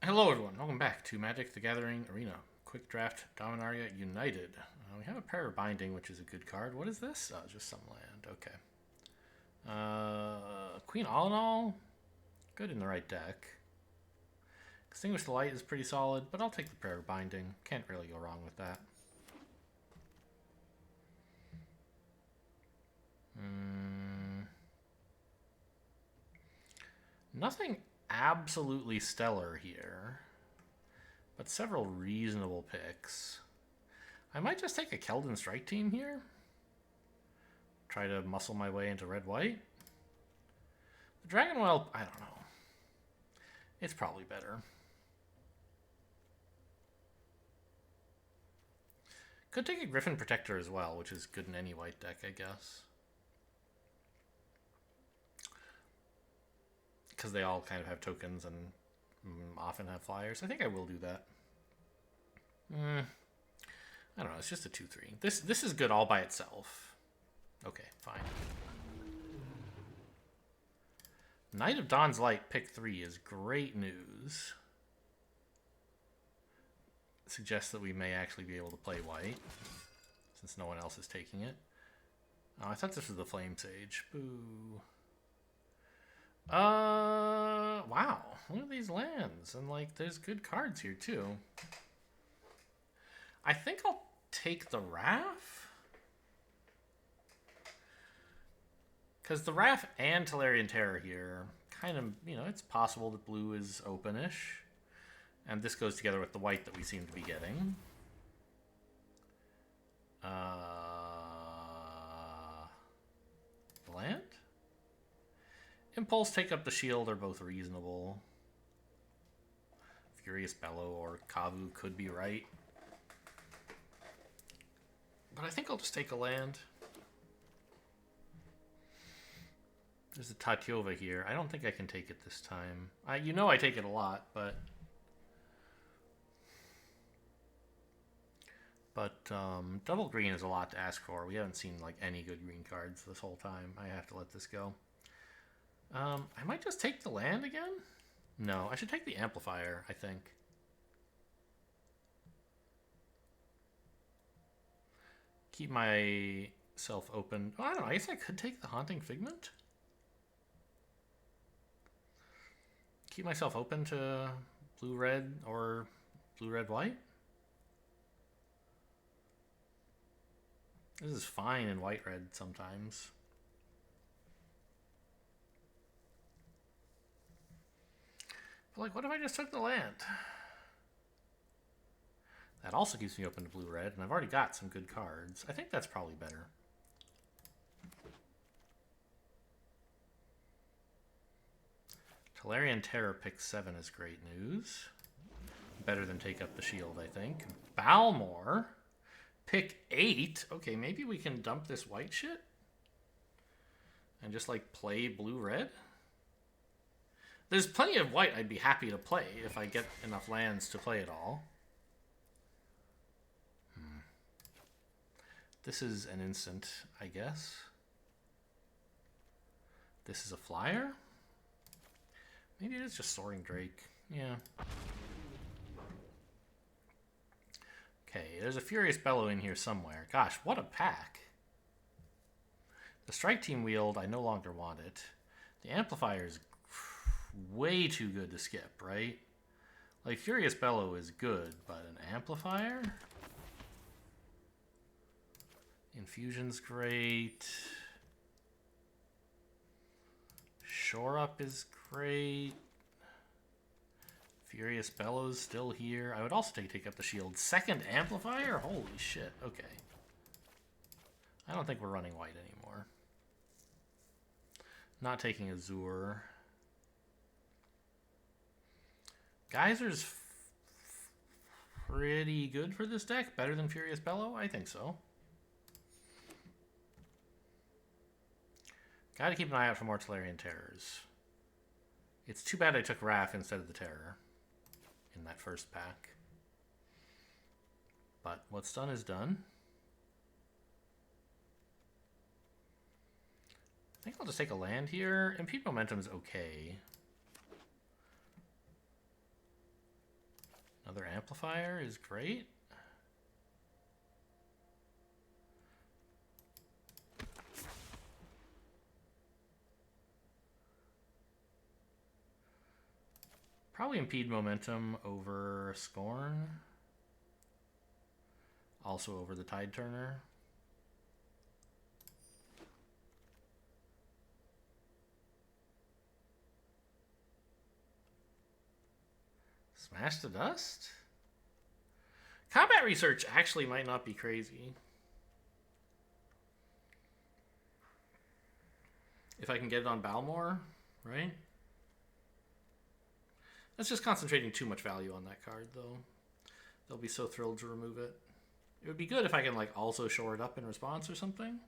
Hello, everyone. Welcome back to Magic: The Gathering Arena. Quick Draft Dominaria United. We have a Prayer of Binding, which is a good card. What is this? Oh, just some land. Okay. Queen All in All. Good in the right deck. Extinguish the Light is pretty solid, but I'll take the Prayer of Binding. Can't really go wrong with that. Nothing absolutely stellar here, but several reasonable picks. I might just take a Keldon Strike Team here. Try to muscle my way into red-white. The Dragon Whelp, I don't know. It's probably better. Could take a Griffin Protector as well, which is good in any white deck, I guess. Because they all kind of have tokens and often have flyers. I think I will do that. I don't know. It's just a 2/3. This is good all by itself. Okay, fine. Knight of Dawn's Light, pick 3 is great news. It suggests that we may actually be able to play white, since no one else is taking it. Oh, I thought this was the Flame Sage. Boo. Wow. Look at these lands. And, like, there's good cards here, too. I think I'll take the Wrath. Because the Wrath and Tolarian Terror here, kind of, you know, it's possible that blue is openish. And this goes together with the white that we seem to be getting. Land? Impulse, take up the shield are both reasonable. Furious Bellow or Kavu could be right. But I think I'll just take a land. There's a Tatyova here. I don't think I can take it this time. You know I take it a lot, but... double green is a lot to ask for. We haven't seen like any good green cards this whole time. I have to let this go. I might just take the land again? No, I should take the amplifier, I think. Keep myself open. Oh, I don't know. I guess I could take the Haunting Figment. Keep myself open to blue-red or blue-red-white. This is fine in white-red sometimes. But like, what if I just took the land? That also keeps me open to blue-red, and I've already got some good cards. I think that's probably better. Tolarian Terror pick 7 is great news. Better than take up the shield, I think. Balmor, pick 8. Okay, maybe we can dump this white shit and just like play blue-red. There's plenty of white I'd be happy to play if I get enough lands to play it all. This is an instant, I guess. This is a flyer? Maybe it is just Soaring Drake. Yeah. Okay, there's a Furious Bellow in here somewhere. Gosh, what a pack. The Strike Team Wield, I no longer want it. The Amplifier is way too good to skip, right? Like, Furious Bellow is good, but an Amplifier? Infusion's great. Shore Up is great. Furious Bellow's still here. I would also take up the shield. Second Amplifier? Holy shit. Okay. I don't think we're running white anymore. Not taking Azure. Geyser's pretty good for this deck. Better than Furious Bellow? I think so. Gotta keep an eye out for more Tolarian Terrors. It's too bad I took Wrath instead of the Terror in that first pack. But what's done is done. I think I'll just take a land here. Impede Momentum's okay. Another amplifier is great. Probably impede momentum over Scorn. Also over the Tide Turner. Smash to Dust? Combat Research actually might not be crazy. If I can get it on Balmor, right? That's just concentrating too much value on that card, though. They'll be so thrilled to remove it. It would be good if I can like also shore it up in response or something.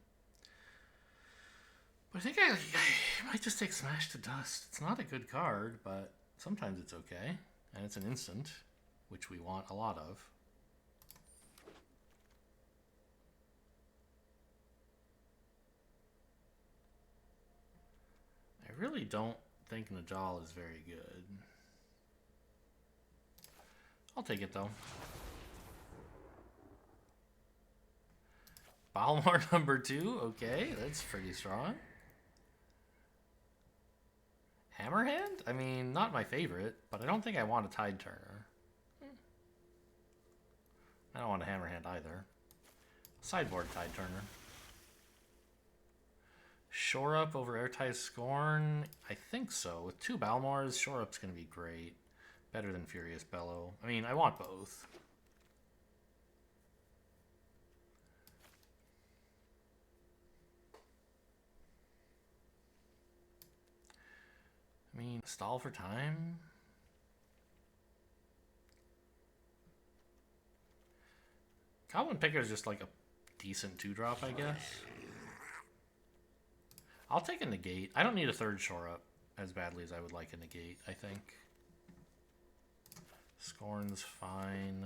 But I think I might just take Smash to Dust. It's not a good card, but sometimes it's okay. And it's an instant, which we want a lot of. I really don't think Najal is very good. I'll take it, though. Balmor number 2. Okay, that's pretty strong. Hammerhand? I mean, not my favorite, but I don't think I want a Tide Turner. I don't want a Hammerhand either. Sideboard Tide Turner. Shore Up over Airtight Scorn? I think so. With 2 Balmors, Shore Up's going to be great. Better than Furious Bellow. I mean, I want both. I mean, stall for time? Goblin Picker is just like a decent 2-drop, I guess. I'll take a negate. I don't need a 3rd shore up as badly as I would like a negate, I think. Scorn's fine.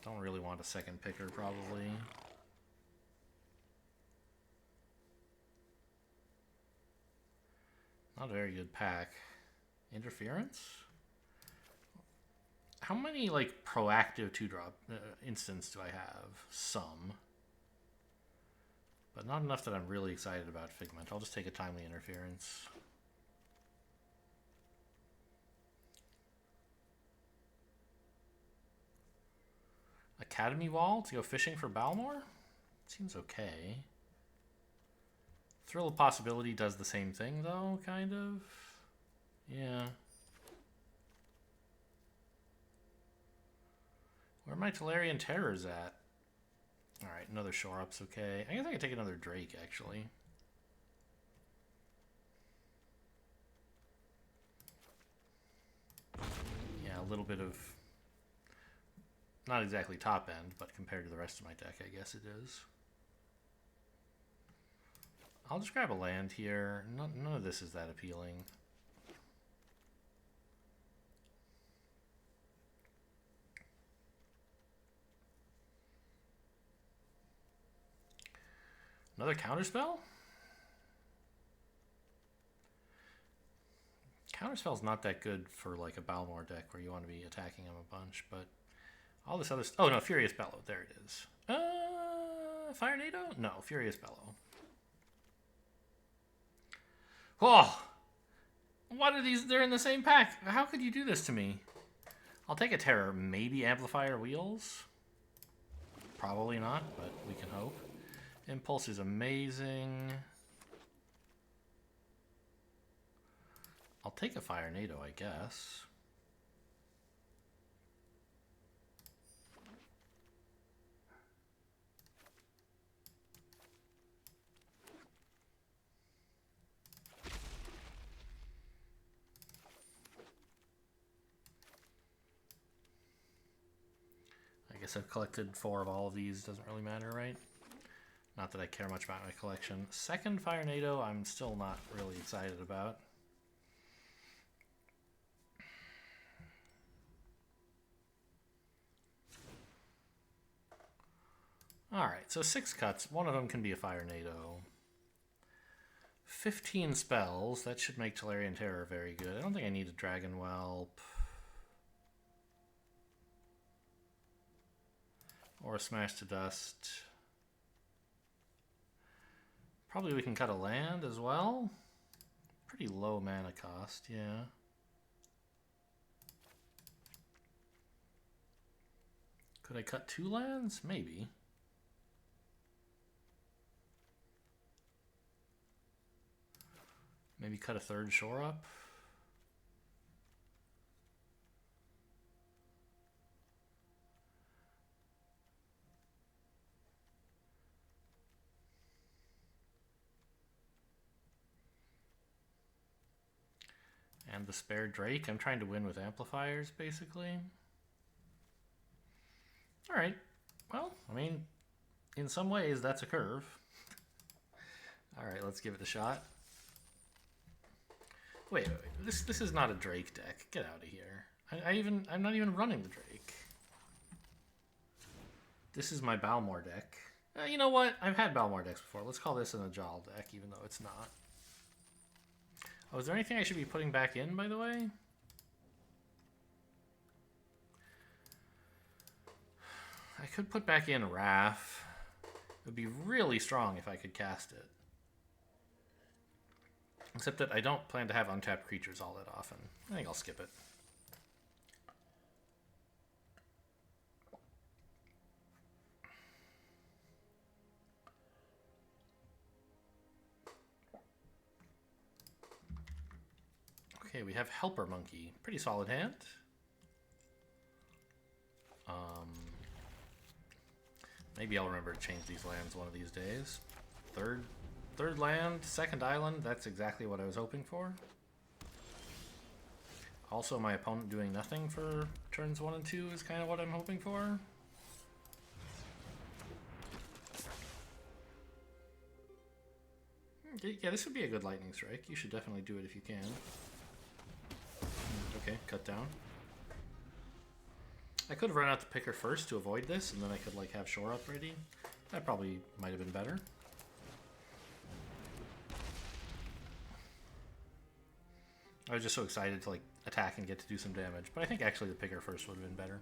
Don't really want a 2nd picker, probably. Not a very good pack. Interference? How many, like, proactive 2-drop instants do I have? Some. But not enough that I'm really excited about Figment. I'll just take a Timely Interference. Academy Wall to go fishing for Balmor? Seems okay. Thrill of Possibility does the same thing, though, kind of. Yeah. Where are my Tolarian Terrors at? Alright, another shore up's okay. I guess I can take another Drake, actually. Yeah, a little bit of... Not exactly top end, but compared to the rest of my deck, I guess it is. I'll just grab a land here. None of this is that appealing. Another counterspell? Counterspell's not that good for like a Balmor deck where you want to be attacking him a bunch, but all this other oh no, Furious Bellow, there it is. Fire NATO? No, Furious Bellow. Oh! What are these? They're in the same pack. How could you do this to me? I'll take a Terror. Maybe Amplifier Wheels? Probably not, but we can hope. Impulse is amazing. I'll take a Fire NATO, I guess. I guess I've collected 4 of all of these. Doesn't really matter, right? Not that I care much about my collection. Second Fire NATO, I'm still not really excited about. Alright, so 6 cuts. One of them can be a Fire NATO. 15 spells. That should make Tolarian Terror very good. I don't think I need a Dragon Whelp. Or a Smash to Dust. Probably we can cut a land as well. Pretty low mana cost, yeah. Could I cut 2 lands? Maybe. Maybe cut a 3rd shore up. And the spare Drake. I'm trying to win with amplifiers, basically. Alright. Well, I mean, in some ways, that's a curve. Alright, let's give it a shot. Wait. This is not a Drake deck. Get out of here. I'm not even running the Drake. This is my Balmor deck. You know what? I've had Balmor decks before. Let's call this an Najal deck, even though it's not. Oh, is there anything I should be putting back in, by the way? I could put back in Wrath. It would be really strong if I could cast it. Except that I don't plan to have untapped creatures all that often. I think I'll skip it. Okay, we have Helper Monkey. Pretty solid hand. Maybe I'll remember to change these lands one of these days. Third land, second island. That's exactly what I was hoping for. Also, my opponent doing nothing for turns 1 and 2 is kind of what I'm hoping for. Yeah, this would be a good lightning strike. You should definitely do it if you can. Okay, cut down. I could have run out the picker first to avoid this, and then I could like have shore up ready. That probably might have been better. I was just so excited to like attack and get to do some damage, but I think actually the picker first would have been better.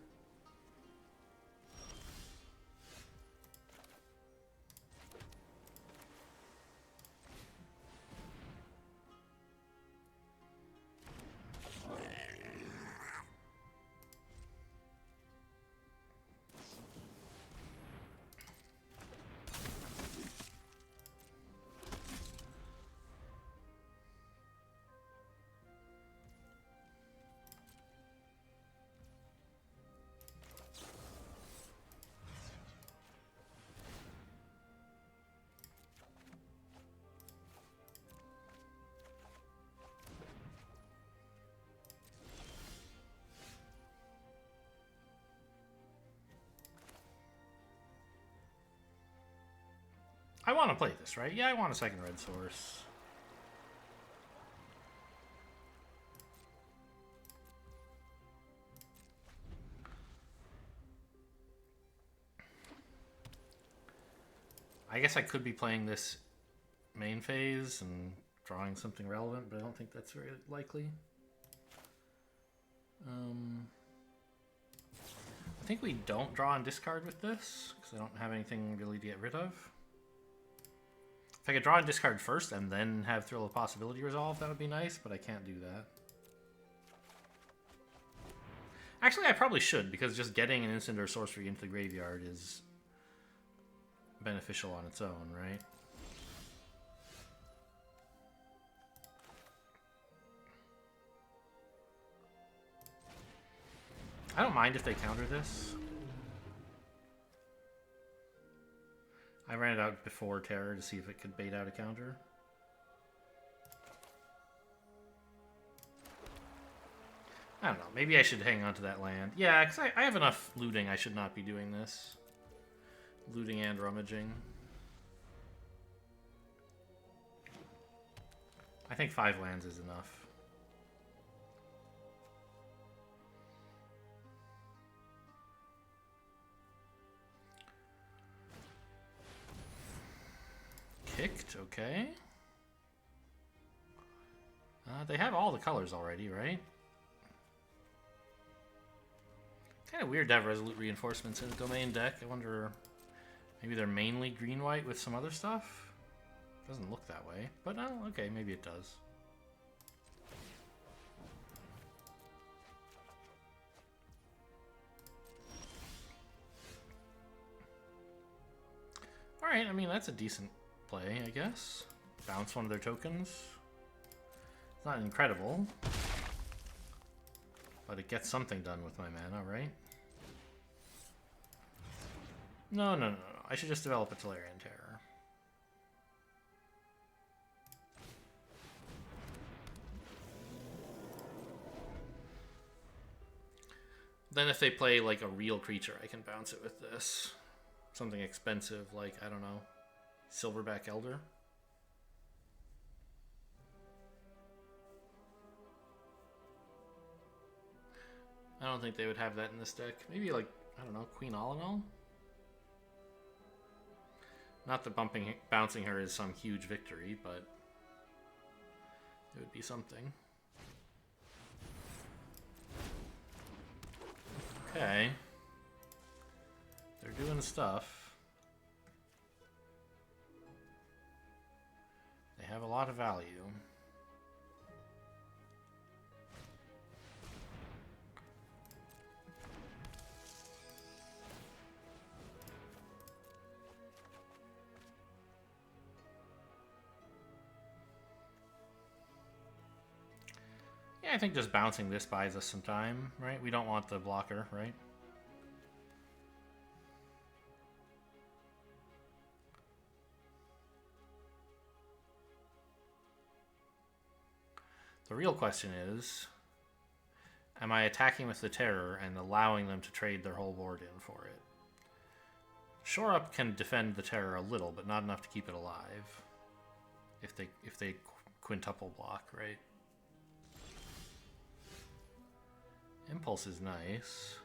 I want to play this, right? Yeah, I want a second red source. I guess I could be playing this main phase and drawing something relevant, but I don't think that's very likely. I think we don't draw and discard with this, because I don't have anything really to get rid of. If I could draw and discard first and then have Thrill of Possibility resolve, that would be nice, but I can't do that. Actually, I probably should, because just getting an instant or sorcery into the graveyard is beneficial on its own, right? I don't mind if they counter this. I ran it out before Terror to see if it could bait out a counter. I don't know. Maybe I should hang on to that land. Yeah, because I have enough looting. I should not be doing this. Looting and rummaging. I think 5 lands is enough. Kicked, okay. They have all the colors already, right? Kind of weird to have Resolute Reinforcements in the Domain deck. I wonder, maybe they're mainly green-white with some other stuff? Doesn't look that way, but okay, maybe it does. Alright, I mean, that's a decent play, I guess. Bounce one of their tokens. It's not incredible, but it gets something done with my mana, right? No, no, no, no. I should just develop a Tolarian Terror. Then if they play like a real creature, I can bounce it with this. Something expensive like, I don't know, Silverback Elder. I don't think they would have that in this deck. Maybe like, I don't know, Queen All-in-All? Not that bouncing her is some huge victory, but it would be something. Okay. They're doing stuff. They have a lot of value. Yeah, I think just bouncing this buys us some time, right? We don't want the blocker, right? The real question is, am I attacking with the Terror and allowing them to trade their whole board in for it? Shore Up can defend the Terror a little, but not enough to keep it alive. If they quintuple block, right? Impulse is nice.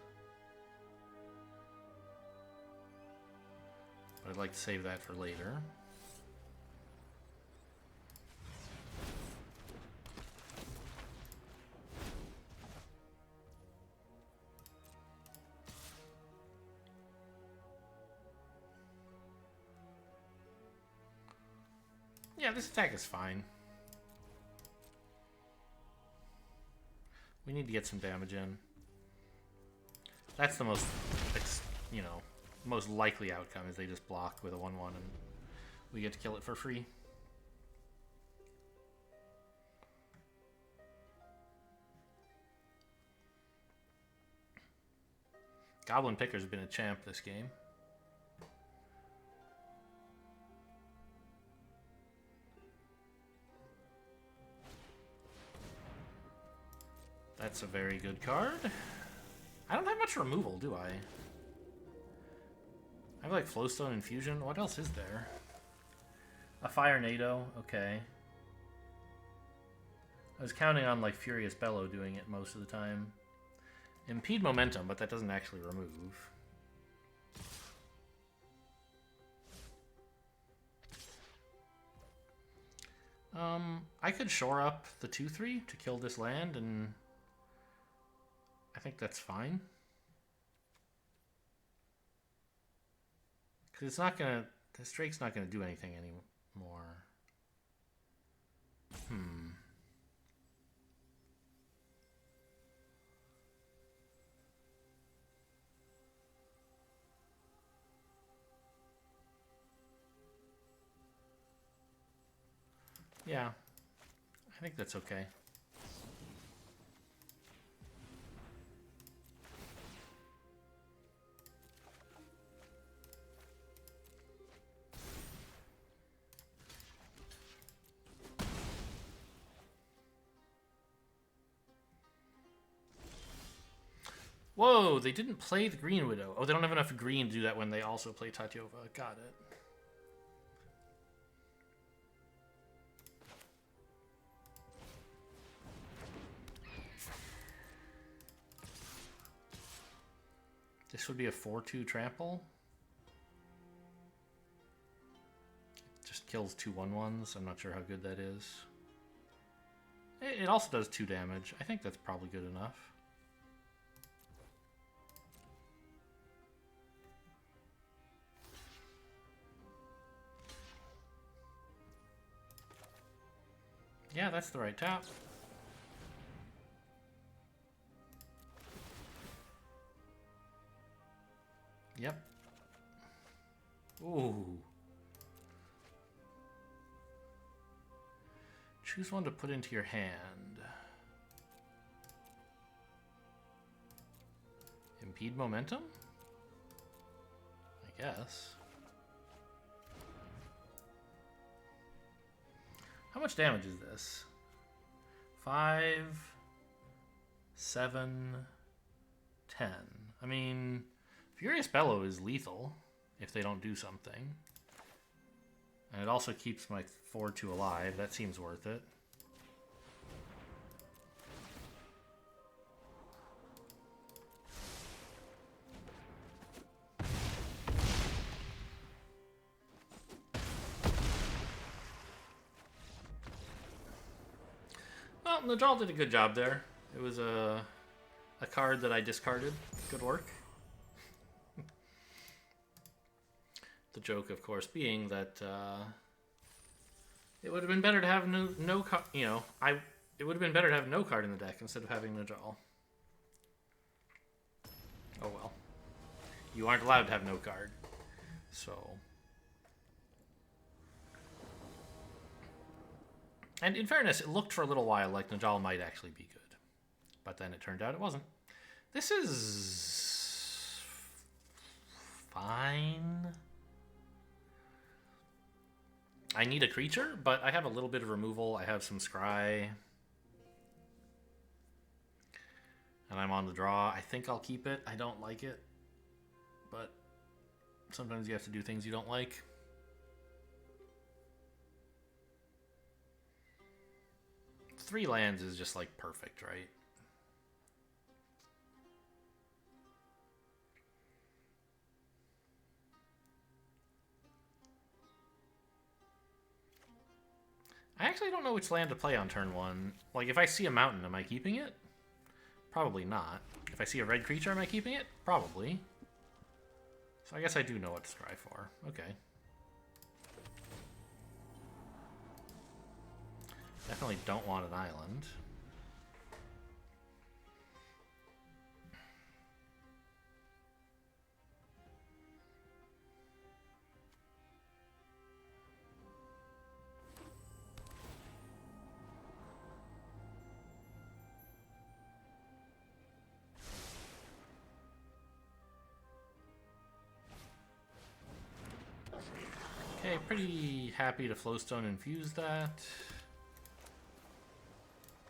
But I'd like to save that for later. Yeah, this attack is fine. We need to get some damage in. That's the most, you know, most likely outcome is they just block with a 1/1 and we get to kill it for free. Goblin Picker's been a champ this game. That's a very good card. I don't have much removal, do I? I have like Flowstone Infusion. What else is there? A Fire NATO. Okay. I was counting on like Furious Bellow doing it most of the time. Impede Momentum, but that doesn't actually remove. I could shore up the 2/3 to kill this land, and I think that's fine. Because it's not gonna, this Drake's not gonna do anything anymore. Yeah, I think that's okay. Whoa, they didn't play the Green Widow. Oh, they don't have enough green to do that when they also play Tatyova. Got it. This would be a 4/2 trample. It just kills 2/1/1s. I'm not sure how good that is. It also does 2 damage. I think that's probably good enough. Yeah, that's the right tap. Yep. Ooh. Choose one to put into your hand. Impede momentum? I guess. How much damage is this? 5, 7, 10. I mean, Furious Bellow is lethal if they don't do something. And it also keeps my 4-2 alive. That seems worth it. Well, Najal did a good job there. It was a card that I discarded. Good work. The joke, of course, being that it would have been better to have no card. You know, it would have been better to have no card in the deck instead of having Najal. Oh well, you aren't allowed to have no card, so. And in fairness, it looked for a little while like Najal might actually be good, but then it turned out it wasn't. This is fine. I need a creature, but I have a little bit of removal. I have some scry. And I'm on the draw. I think I'll keep it. I don't like it. But sometimes you have to do things you don't like. Three lands is just like perfect, right? I actually don't know which land to play on turn 1. Like, if I see a mountain, am I keeping it? Probably not. If I see a red creature, am I keeping it? Probably. So I guess I do know what to scry for. Okay. Definitely don't want an island. Okay, pretty happy to Flowstone infuse that.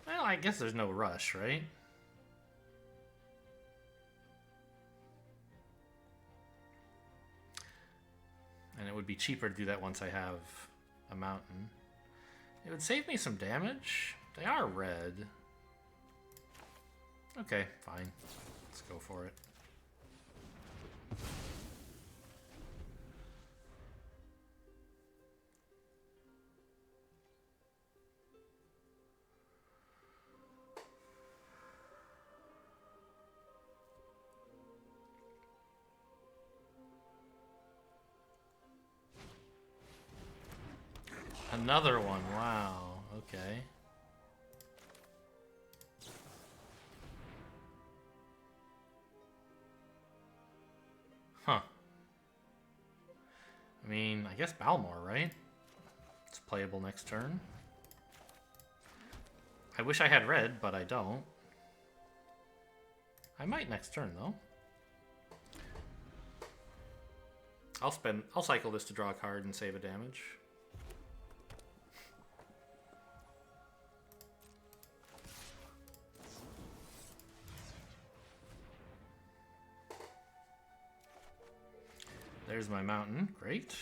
Well, I guess there's no rush, right? And it would be cheaper to do that once I have a mountain. It would save me some damage. They are red. Okay, fine. Let's go for it. Another one, wow, okay. Huh. I mean, I guess Balmor, right? It's playable next turn. I wish I had red, but I don't. I might next turn, though. I'll cycle this to draw a card and save a damage. There's my mountain. Great.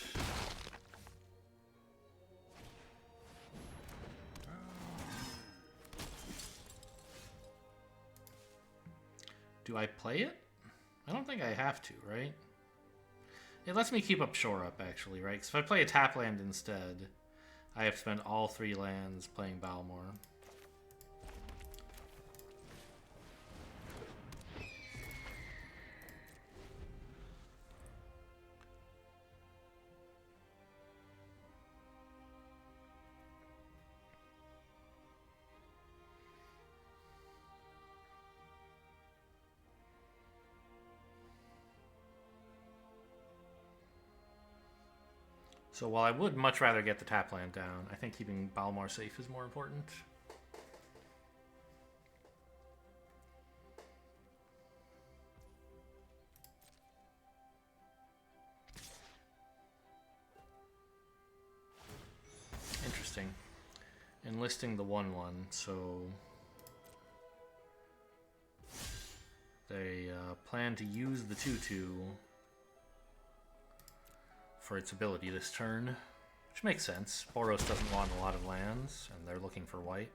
Do I play it? I don't think I have to, right? It lets me keep up Shore Up, actually, right? Because if I play a tap land instead, I have to spend all 3 lands playing Balmor. So while I would much rather get the tap land down, I think keeping Balmor safe is more important. Interesting. Enlisting the 1/1, so they plan to use the 2/2 for its ability this turn, which makes sense. Boros doesn't want a lot of lands, and they're looking for white.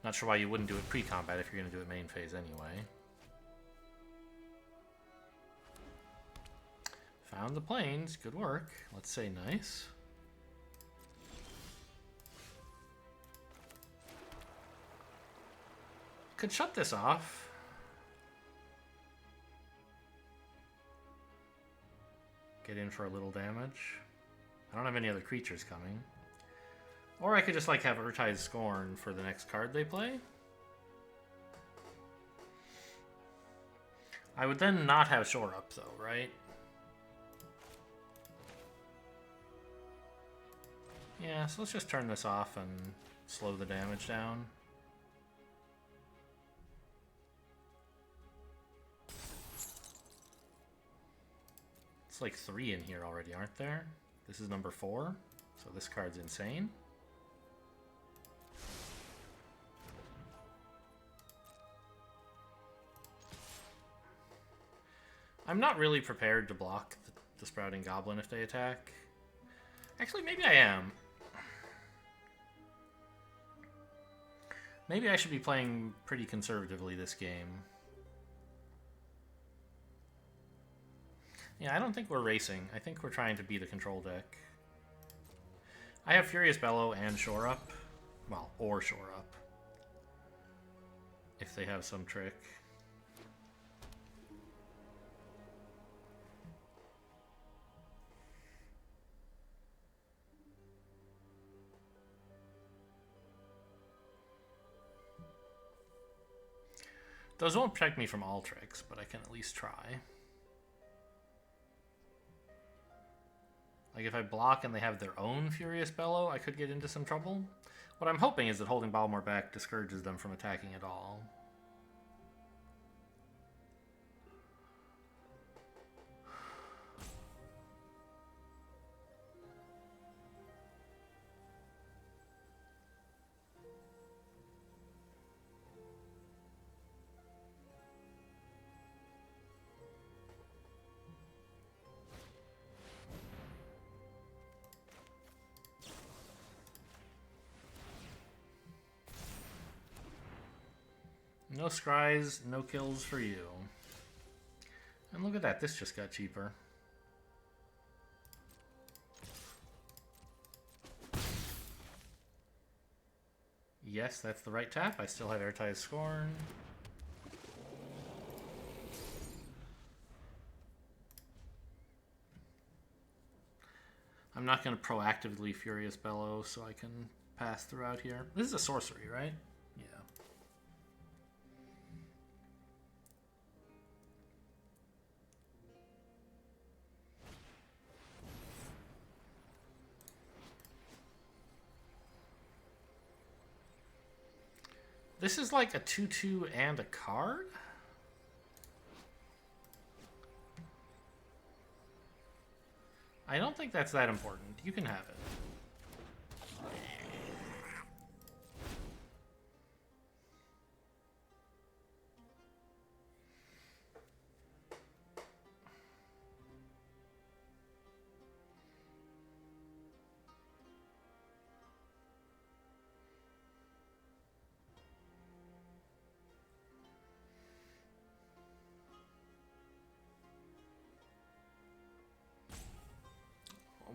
Not sure why you wouldn't do it pre-combat if you're going to do it main phase anyway. Found the plains. Good work. Let's say nice. Could shut this off. Get in for a little damage. I don't have any other creatures coming. Or I could just like have Urtai's Scorn for the next card they play. I would then not have Shore Up though, right? Yeah, so let's just turn this off and slow the damage down. It's like 3 in here already, aren't there? This is number 4, so this card's insane. I'm not really prepared to block the Sprouting Goblin if they attack. Actually, maybe I am. Maybe I should be playing pretty conservatively this game. Yeah, I don't think we're racing. I think we're trying to beat a control deck. I have Furious Bellow and Shore Up. Well, or Shore Up. If they have some trick. Those won't protect me from all tricks, but I can at least try. Like if I block and they have their own Furious Bellow, I could get into some trouble. What I'm hoping is that holding Balmor back discourages them from attacking at all. No scries, no kills for you. And look at that, this just got cheaper. Yes, that's the right tap. I still have Urtai's Scorn. I'm not going to proactively Furious Bellow so I can pass throughout here. This is a sorcery, right? Yeah. This is like a 2/2 and a card? I don't think that's that important. You can have it.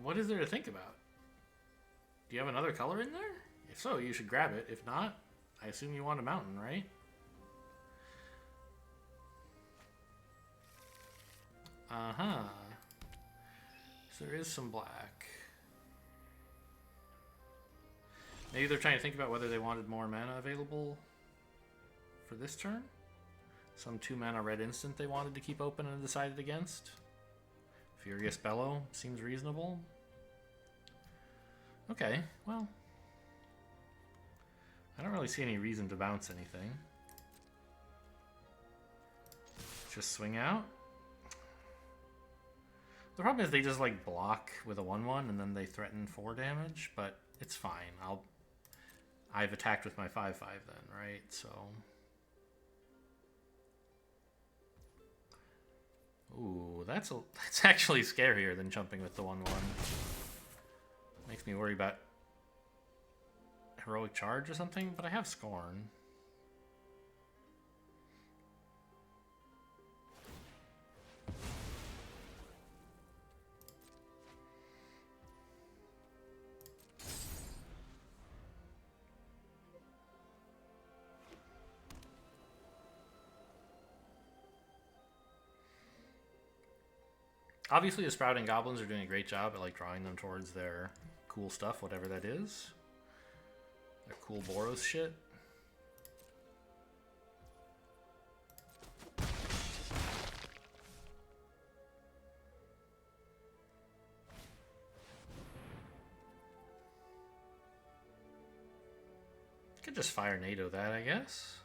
What is there to think about? Do you have another color in there? If so, you should grab it. If not, I assume you want a mountain, right? Uh-huh. So there is some black. Maybe they're trying to think about whether they wanted more mana available for this turn? Some 2-mana red instant they wanted to keep open and decided against. Furious Bellow seems reasonable. Okay, well, I don't really see any reason to bounce anything. Just swing out. The problem is they just like block with a 1/1 and then they threaten 4 damage, but it's fine. I've attacked with my 5/5 then, right? So ooh, that's actually scarier than jumping with the 1/1. Makes me worry about Heroic Charge or something, but I have Scorn. Obviously, the Sprouting Goblins are doing a great job at like drawing them towards their cool stuff, whatever that is. Their cool Boros shit. Could just fire NATO that, I guess.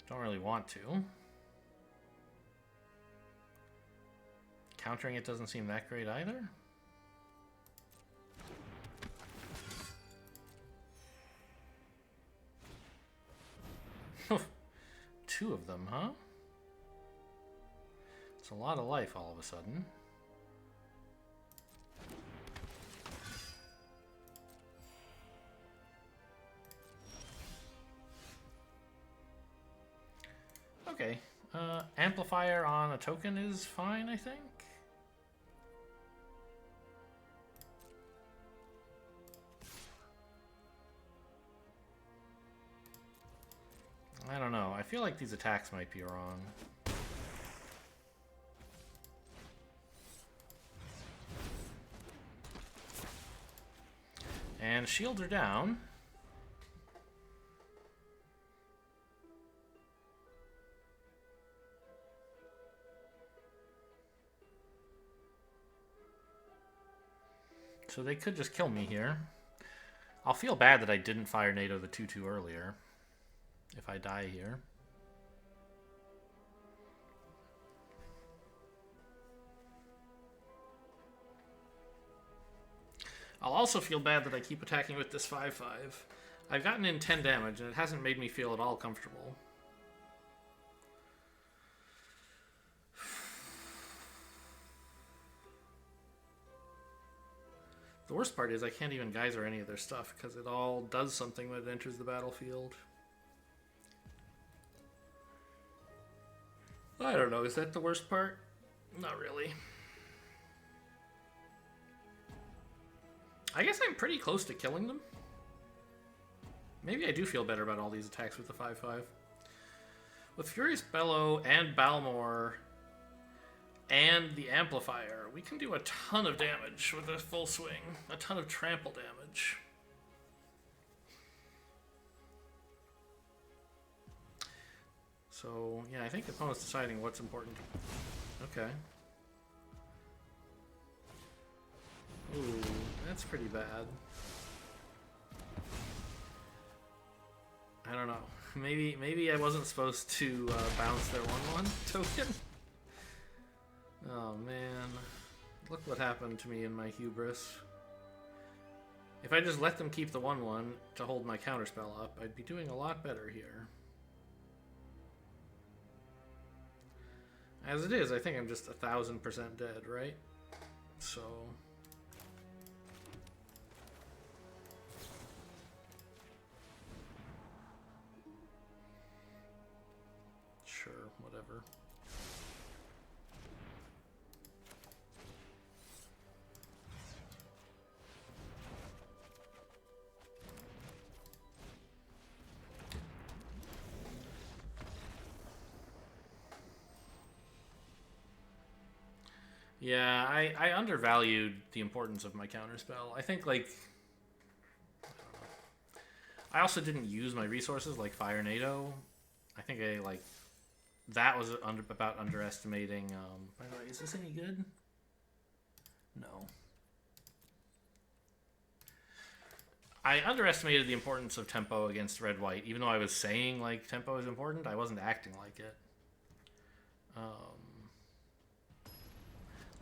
Don't really want to. Countering it doesn't seem that great either. Two of them, huh? It's a lot of life all of a sudden. Okay. Amplifier on a token is fine, I think. I don't know. I feel like these attacks might be wrong. And shields are down. So they could just kill me here. I'll feel bad that I didn't fire NATO the 2/2 earlier. If I die here. I'll also feel bad that I keep attacking with this 5/5. I've gotten in 10 damage and it hasn't made me feel at all comfortable. The worst part is I can't even geyser any of their stuff because it all does something when it enters the battlefield. I don't know, is that the worst part? Not really. I guess I'm pretty close to killing them. Maybe I do feel better about all these attacks with the 5/5. With Furious Bellow and Balmor and the Amplifier, we can do a ton of damage with a full swing. A ton of trample damage. So, yeah, I think the opponent's deciding what's important. Okay. Ooh, that's pretty bad. I don't know. Maybe I wasn't supposed to bounce their 1/1 token. Oh, man. Look what happened to me in my hubris. If I just let them keep the 1/1 to hold my counterspell up, I'd be doing a lot better here. As it is, I think I'm just 1000% dead, right? So... sure, whatever. Yeah, I undervalued the importance of my counterspell. I think, like... I also didn't use my resources like Fire NATO. I think I like that was about underestimating. By the way, is this any good? No. I underestimated the importance of tempo against red-white. Even though I was saying like tempo is important, I wasn't acting like it.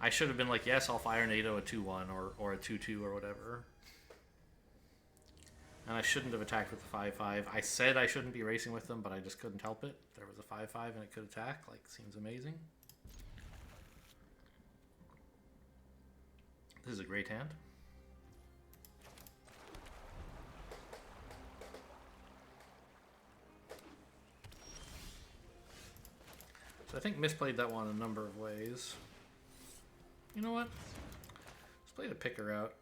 I should have been like, yes, I'll fire NATO a 2-1 or a 2-2 or whatever. And I shouldn't have attacked with the 5-5. I said I shouldn't be racing with them, but I just couldn't help it. There was a 5-5 and it could attack. Like, seems amazing. This is a great hand. So I think misplayed that one a number of ways. You know what? Let's play the picker out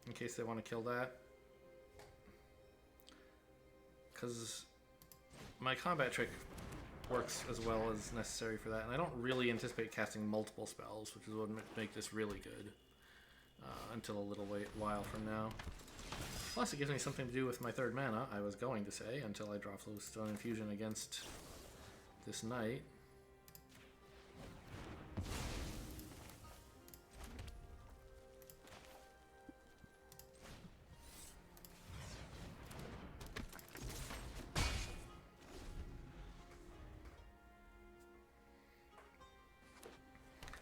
in case they want to kill that. Because my combat trick works as well as necessary for that, and I don't really anticipate casting multiple spells, which is what would make this really good until a little while from now. Plus, it gives me something to do with my 3rd mana, I was going to say, until I draw Stone Infusion against this knight.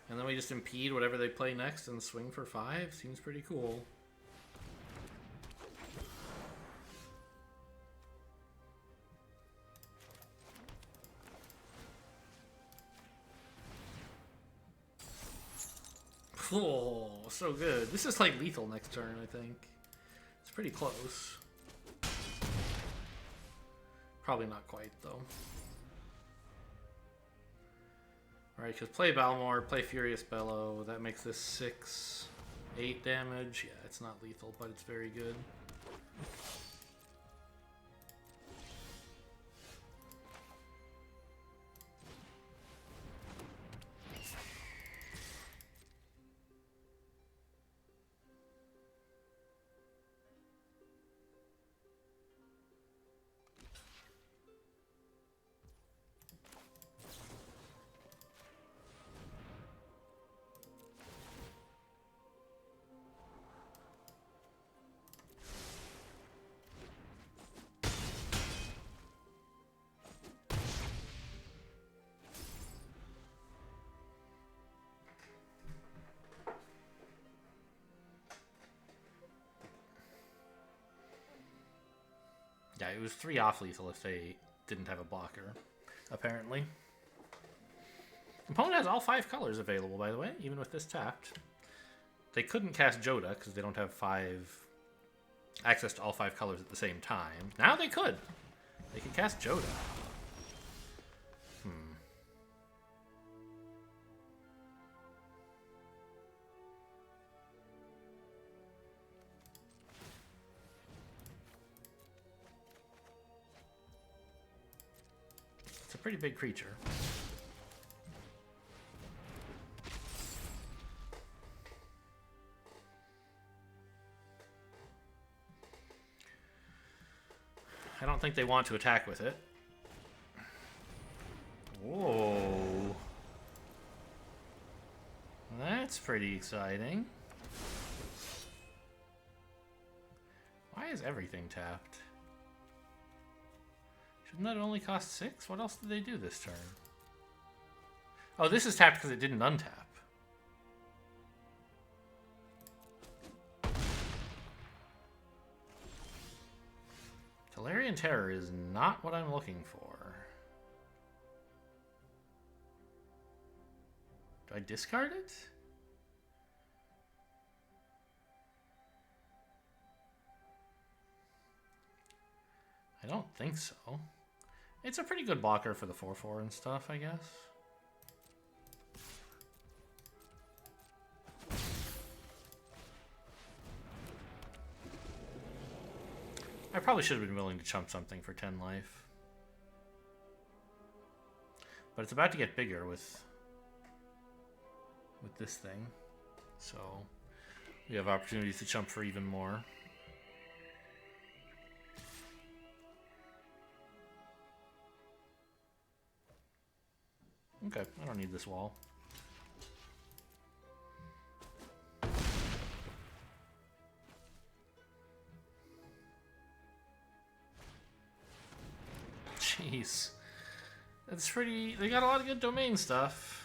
And then we just impede whatever they play next and swing for 5. Seems pretty cool. Oh, so good. This is like lethal next turn, I think. It's pretty close. Probably not quite, though. Alright, because play Balmor, play Furious Bellow. That makes this 6, 8 damage. Yeah, it's not lethal, but it's very good. Yeah, it was 3 off lethal if they didn't have a blocker, apparently. Opponent has all 5 colors available, by the way, even with this tapped. They couldn't cast Joda because they don't have access to all 5 colors at the same time. Now they could. They could cast Joda. It's a pretty big creature. I don't think they want to attack with it. Whoa. That's pretty exciting. Why is everything tapped? Shouldn't that only cost 6? What else did they do this turn? Oh, this is tapped because it didn't untap. Talarian Terror is not what I'm looking for. Do I discard it? I don't think so. It's a pretty good blocker for the 4/4 and stuff, I guess. I probably should have been willing to chump something for 10 life. But it's about to get bigger with this thing. So we have opportunities to chump for even more. Okay, I don't need this wall. Jeez. That's pretty... They got a lot of good domain stuff.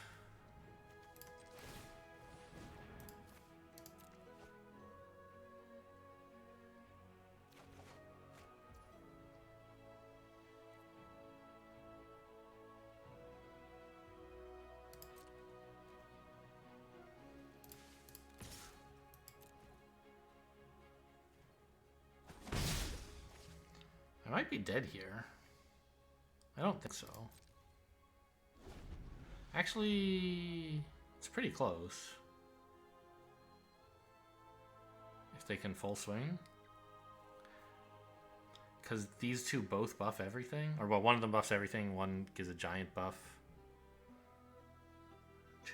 I might be dead here. I don't think so. Actually, it's pretty close. If they can full swing. Because these two both buff everything. Or, well, one of them buffs everything, one gives a giant buff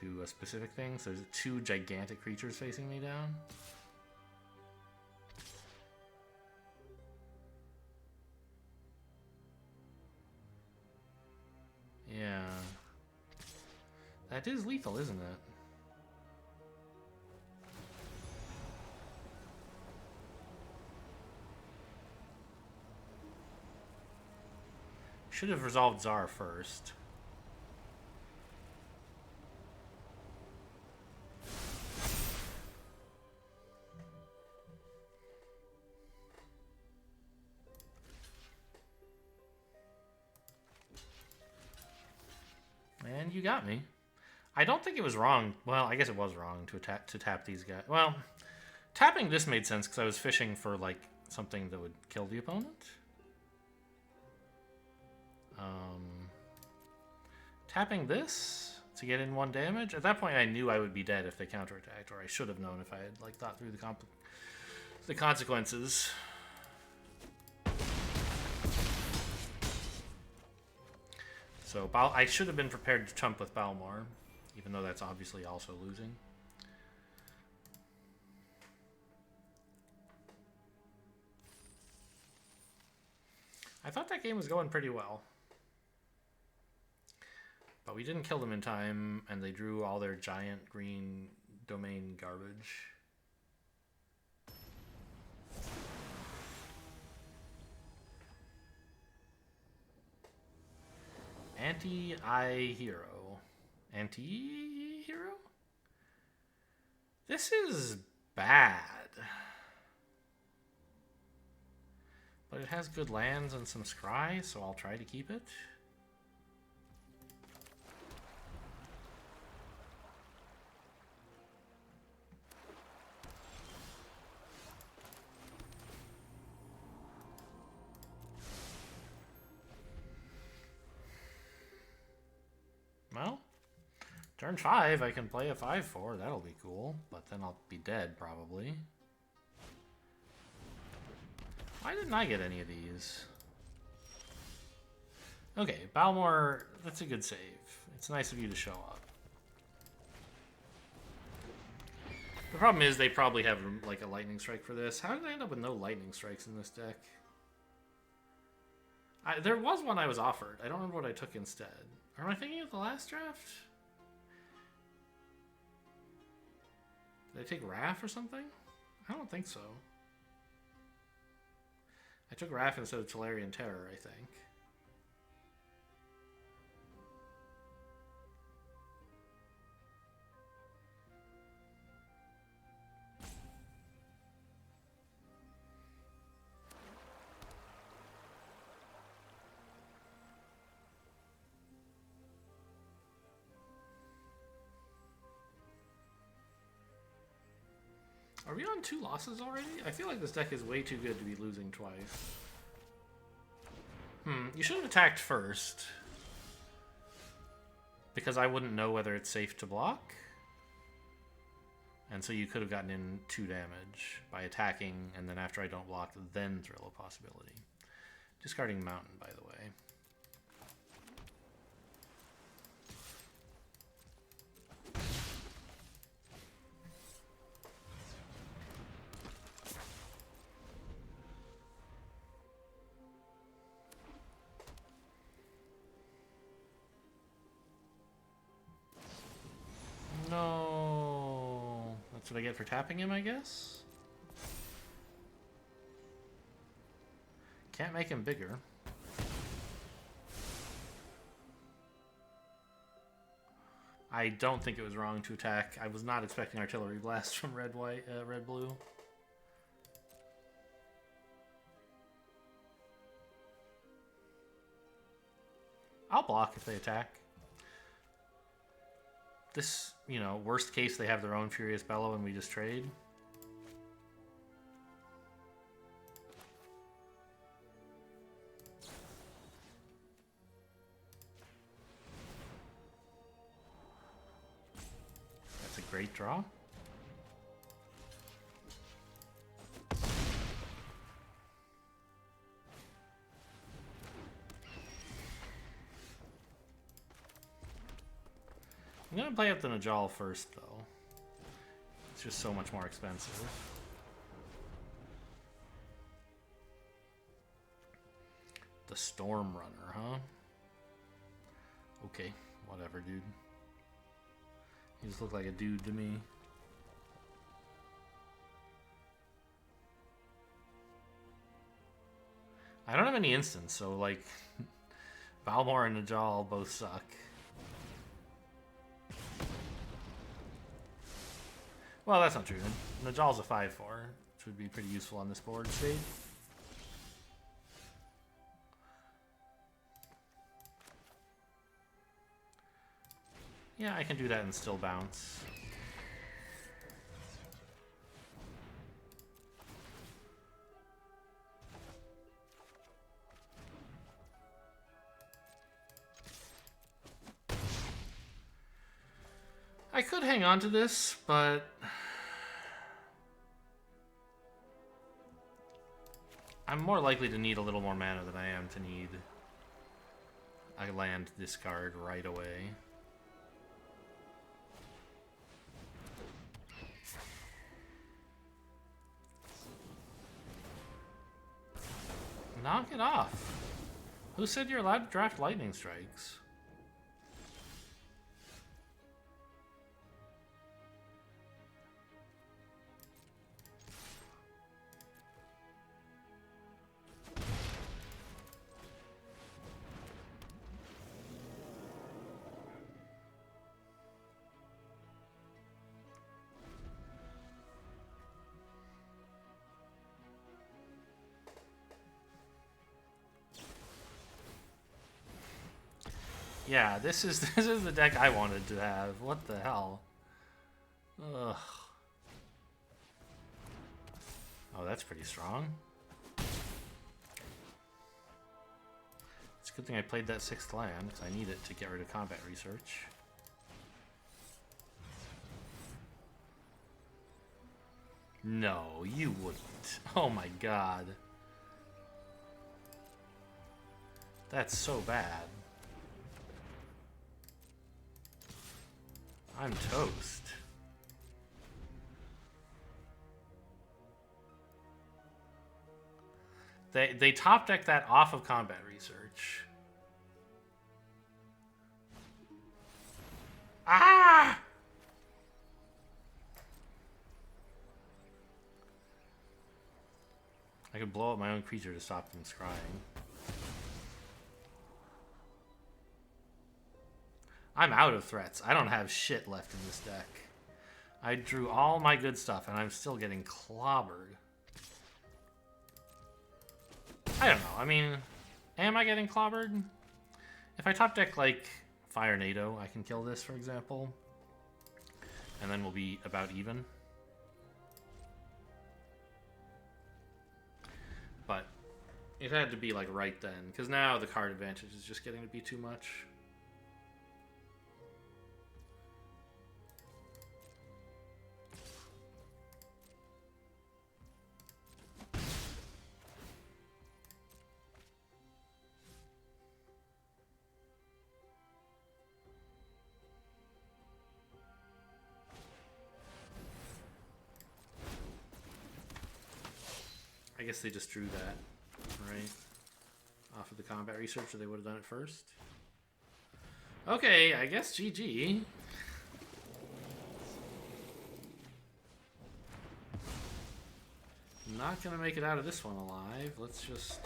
to a specific thing. So there's two gigantic creatures facing me down. Yeah. That is lethal, isn't it? Should have resolved Tsar first. And you got me. I don't think it was wrong. Well, I guess it was wrong to tap these guys. Well, tapping this made sense because I was fishing for like something that would kill the opponent. Tapping this to get in 1 damage. At that point, I knew I would be dead if they counterattacked, or I should have known if I had like thought through the consequences. So I should have been prepared to chump with Balmor, even though that's obviously also losing. I thought that game was going pretty well. But we didn't kill them in time, and they drew all their giant green domain garbage. Anti-hero. Anti-hero? This is bad. But it has good lands and some scry, so I'll try to keep it. Well, turn 5, I can play a 5/4. That'll be cool, but then I'll be dead probably. Why didn't I get any of these? Okay, Balmor, that's a good save. It's nice of you to show up. The problem is they probably have like a lightning strike for this. How did I end up with no lightning strikes in this deck? There was one I was offered. I don't remember what I took instead. Or am I thinking of the last draft? Did I take Wrath or something? I don't think so. I took Wrath instead of Tolarian Terror, I think. Are we on 2 losses already? I feel like this deck is way too good to be losing twice. You should have attacked first. Because I wouldn't know whether it's safe to block. And so you could have gotten in 2 damage by attacking, and then after I don't block, then throw a possibility. Discarding Mountain, by the way. did I get for tapping him, I guess? Can't make him bigger. I don't think it was wrong to attack. I was not expecting artillery blast from red blue. I'll block if they attack. This, you know, worst case they have their own Furious Bellow and we just trade. That's a great draw. I'm gonna play up the Najal first, though. It's just so much more expensive. The Storm Runner, huh? Okay, whatever, dude. You just look like a dude to me. I don't have any instants, so, like, Balmor and Najal both suck. Well, that's not true. Najal's a 5-4, which would be pretty useful on this board state. Yeah, I can do that and still bounce. I could hang on to this, but I'm more likely to need a little more mana than I am to need a land discard right away. Knock it off. Who said you're allowed to draft lightning strikes? Yeah, this is the deck I wanted to have. What the hell? Ugh. Oh, that's pretty strong. It's a good thing I played that 6th land, because I need it to get rid of combat research. No, you wouldn't. Oh my god. That's so bad. I'm toast. They top deck that off of combat research. Ah! I could blow up my own creature to stop them scrying. I'm out of threats. I don't have shit left in this deck. I drew all my good stuff, and I'm still getting clobbered. I don't know. I mean, am I getting clobbered? If I top deck, like, Fire NATO, I can kill this, for example. And then we'll be about even. But it had to be, like, right then. Because now the card advantage is just getting to be too much. I guess they just drew that, right? Off of the combat research, or they would have done it first. Okay, I guess GG. Not gonna make it out of this one alive. Let's just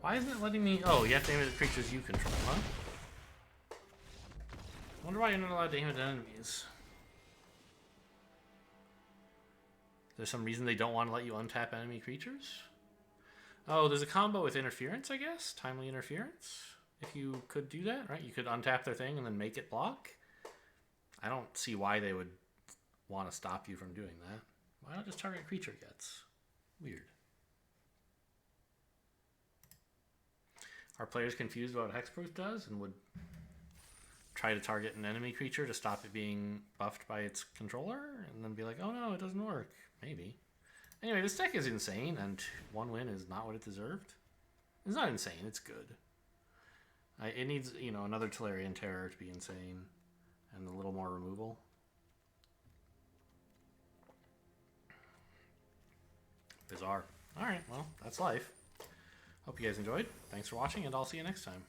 why isn't it letting me? Oh, you have to aim at the creatures you control, huh? I wonder why you're not allowed to aim at enemies. There's some reason they don't want to let you untap enemy creatures? Oh, there's a combo with interference, I guess? Timely interference? If you could do that, right? You could untap their thing and then make it block. I don't see why they would want to stop you from doing that. Why not just target creature gets? Weird. Are players confused about what Hexproof does and would try to target an enemy creature to stop it being buffed by its controller and then be like, oh no, it doesn't work? Maybe. Anyway, this deck is insane, and one win is not what it deserved. It's not insane, it's good. It needs, you know, another Tolarian Terror to be insane, and a little more removal. Bizarre. Alright, well, that's life. Hope you guys enjoyed. Thanks for watching, and I'll see you next time.